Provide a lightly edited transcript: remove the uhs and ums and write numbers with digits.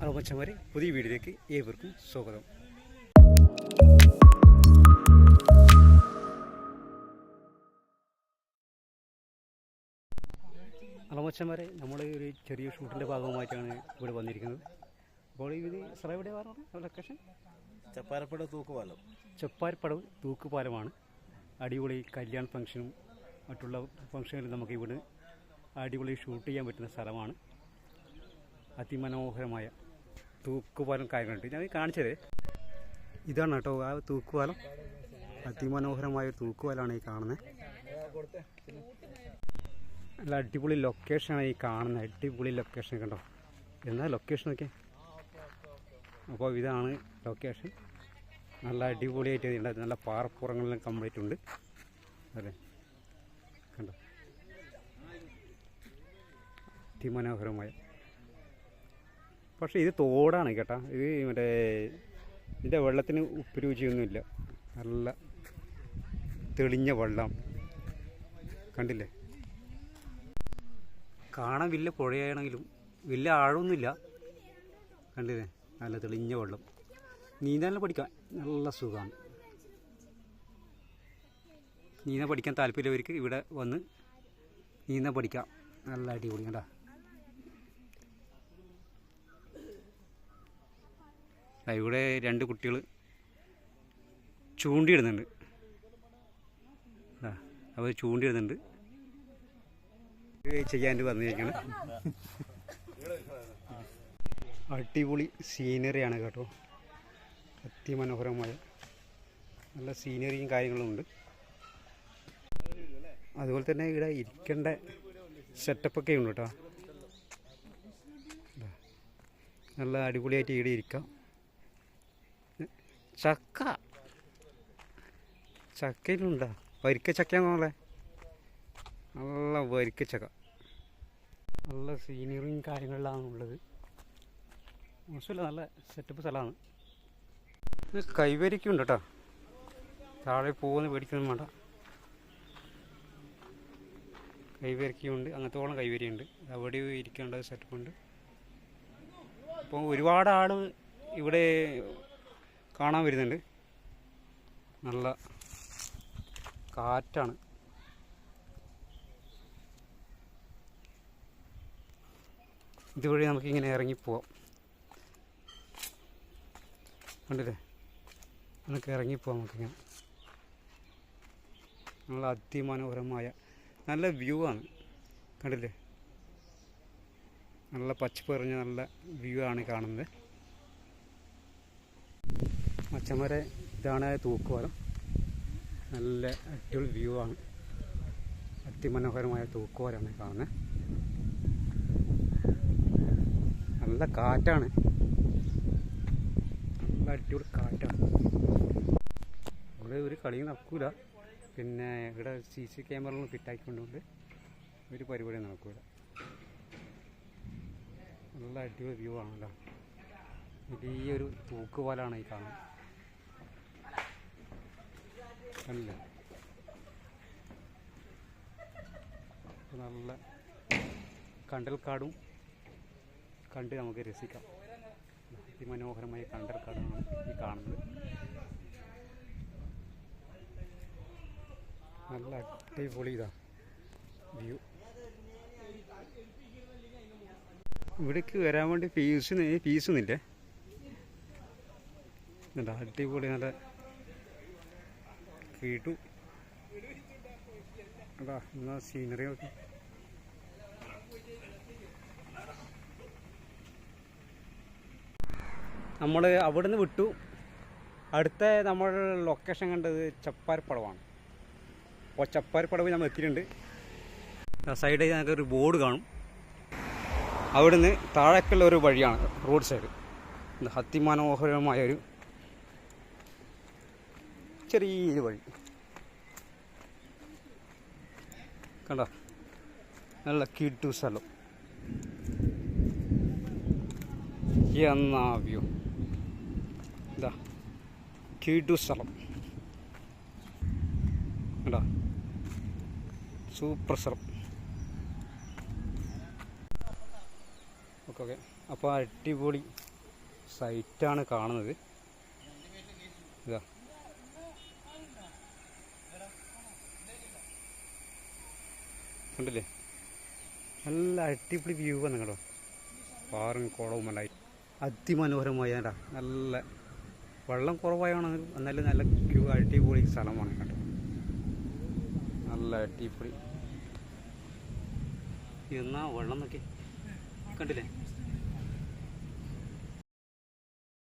Hello മച്ചന്മാരെ, പുതിയ വീഡിയോയിലേക്ക് ഏവർക്കും സ്വാഗതം. ഹലോ മച്ചന്മാരെ, നമ്മൾ ഒരു ചെറിയ ഷൂട്ടിൻ്റെ ഭാഗമായിട്ടാണ് ഇവിടെ വന്നിരിക്കുന്നത്. അപ്പോൾ ഇത് സ്ഥലം എവിടെ പറഞ്ഞത്? ലൊക്കേഷൻ ചപ്പാരപ്പടവ് തൂക്കുപാലം. ചപ്പാരപ്പടവ് തൂക്കുപാലമാണ്. അടിപൊളി കല്യാണ ഫംഗ്ഷനും മറ്റുള്ള ഫംഗ്ഷനുകളും നമുക്ക് ഇവിടെ അടിപൊളി ഷൂട്ട് ചെയ്യാൻ പറ്റുന്ന സ്ഥലമാണ്. അതിമനോഹരമായ തൂക്കുപാലം കാര്യങ്ങളുണ്ട്. ഞാൻ കാണിച്ചത് ഇതാണ് കേട്ടോ, ആ തൂക്കുപാലം. അതിമനോഹരമായ തൂക്കുപാലമാണ് ഈ കാണുന്നത്. നല്ല അടിപൊളി ലൊക്കേഷനാണ് ഈ കാണുന്നത്. അടിപൊളി ലൊക്കേഷൻ കണ്ടോ, എന്നാ ലൊക്കേഷൻ നോക്കിയേ. അപ്പോൾ ഇതാണ് ലൊക്കേഷൻ. നല്ല അടിപൊളിയായിട്ട് നല്ല പാറപ്പുറങ്ങളെല്ലാം കംപ്ലീറ്റ് ഉണ്ട്. അതെ കണ്ടോ, അതിമനോഹരമായ. പക്ഷേ ഇത് തോടാണ് കേട്ടോ. ഇത് മറ്റേ ഇതിൻ്റെ വെള്ളത്തിന് ഉപ്പ് രുചിയൊന്നുമില്ല. നല്ല തെളിഞ്ഞ വെള്ളം കണ്ടില്ലേ. കാണാൻ വലിയ പുഴയാണെങ്കിലും വലിയ ആഴമൊന്നുമില്ല. കണ്ടില്ലേ, നല്ല തെളിഞ്ഞ വെള്ളം. നീന്താനെല്ലാം പഠിക്കാൻ നല്ല സുഖമാണ്. നീന്താൻ പഠിക്കാൻ താല്പര്യമുള്ളവർക്ക് ഇവിടെ വന്ന് നീന്താൻ പഠിക്കാം. നല്ല അടിപൊളി കേട്ടോ. ഇവിടെ രണ്ട് കുട്ടികൾ ചൂണ്ടിയിടുന്നുണ്ട്. അവർ ചൂണ്ടിയിടുന്നുണ്ട്. ചെയ്യാൻ വന്നിരിക്കണം. അടിപൊളി സീനറിയാണ് കേട്ടോ. അതിമനോഹരമായ നല്ല സീനറിയും കാര്യങ്ങളും ഉണ്ട്. അതുപോലെ തന്നെ ഇവിടെ ഇരിക്കേണ്ട സെറ്റപ്പൊക്കെ ഉണ്ട് കേട്ടോ. നല്ല അടിപൊളിയായിട്ട് ഇവിടെ ഇരിക്കാം. ചക്കയിലുണ്ടോ? വരിക്കച്ചക്കയാണെന്നുള്ളേ. നല്ല വരിക്കച്ചക്ക. നല്ല സീനറിയും കാര്യങ്ങളിലാണ് ഉള്ളത്. മോശമില്ല, നല്ല സെറ്റപ്പ് സ്ഥലമാണ്. കൈവരിക്കുണ്ട് കേട്ടോ. താഴെ പോകുന്ന പേടിക്കൊന്നും വേണ്ട. കൈവരിക്കുണ്ട്, അങ്ങനത്തോളം കൈവരിയുണ്ട്. അവിടെ ഇരിക്കേണ്ട സെറ്റപ്പുണ്ട്. അപ്പോൾ ഒരുപാട് ആൾ ഇവിടെ കാണാൻ വരുന്നുണ്ട്. നല്ല കാറ്റാണ്. ഇതുവഴി നമുക്കിങ്ങനെ ഇറങ്ങിപ്പോവാം. കണ്ടില്ലേ, നമുക്ക് ഇറങ്ങിപ്പോവാം. നമുക്കിങ്ങനെ നല്ല അതിമനോഹരമായ നല്ല വ്യൂ ആണ്. കണ്ടില്ലേ, നല്ല പച്ചപ്പ് നിറഞ്ഞ നല്ല വ്യൂ ആണ് കാണുന്നത്. മച്ചന്മാരെ, ഇതാണ് തൂക്കുപാലം. നല്ല അടിപൊളി വ്യൂ ആണ്. അതിമനോഹരമായ തൂക്കുപാലമാണ് കാണുന്നത്. നല്ല കാറ്റാണ്. നല്ല അടിപൊളി കാറ്റാണ്. ഇവിടെ ഒരു കളിയും നടക്കൂല. പിന്നെ ഇവിടെ CC ക്യാമറകൾ ഫിറ്റാക്കിക്കൊണ്ടുകൊണ്ട് ഒരു പരിപാടി നടക്കൂല. നല്ല അടിപൊളി വ്യൂ ആണല്ലോ. വലിയൊരു തൂക്കുപാലാണ് ഈ കാണുന്നത്. കണ്ടില്ലേ, നല്ല കണ്ടൽക്കാടും കണ്ട് നമുക്ക് രസിക്കാം. അതിമനോഹരമായ കണ്ടൽക്കാടാണ് ഈ കാണുന്നത്. നല്ല അടിപൊളി ഇതാ വ്യൂ. ഇവിടേക്ക് വരാൻ വേണ്ടി ഫീസൊന്നുമില്ലേ. എന്താ അടിപൊളി നല്ല കേട്ടു. അതാ എന്നാ സീനറി നോക്കി. നമ്മൾ അവിടെ നിന്ന് വിട്ടു. അടുത്ത നമ്മൾ ലൊക്കേഷൻ കണ്ടത് ചപ്പാരപ്പടവാണ്. അപ്പോൾ ചപ്പാരപ്പടവ് നമ്മൾ എത്തിയിട്ടുണ്ട്. സൈഡിൽ ഞങ്ങൾക്കൊരു ബോർഡ് കാണും. അവിടുന്ന് താഴേക്കുള്ള ഒരു വഴിയാണ് റോഡ് സൈഡ്. അതിമനോഹരമായൊരു ചെറിയൊരു വഴി കണ്ടോ. നല്ല കിട്ടു സ്ഥലം. എന്നാ വ്യൂ. ഇതാ കിട്ടു സ്ഥലം കണ്ടോ, സൂപ്പർ സ്ഥലം. ഓക്കെ. അപ്പോൾ അടിപൊളി സൈറ്റാണ് കാണുന്നത്. ഇതാ കണ്ടില്ലേ, നല്ല അടിപൊളി വ്യൂ ആണ് കേട്ടോ. പാറും കുളവും അല്ല അതിമനോഹരമായ നല്ല വെള്ളം കുറവായാണ്, എന്നാലും നല്ല വ്യൂ അടിപൊളി സ്ഥലമാണ് കേട്ടോ. നല്ല അടിപൊളി എന്നാ വെള്ളം നോക്കി കണ്ടില്ലേ.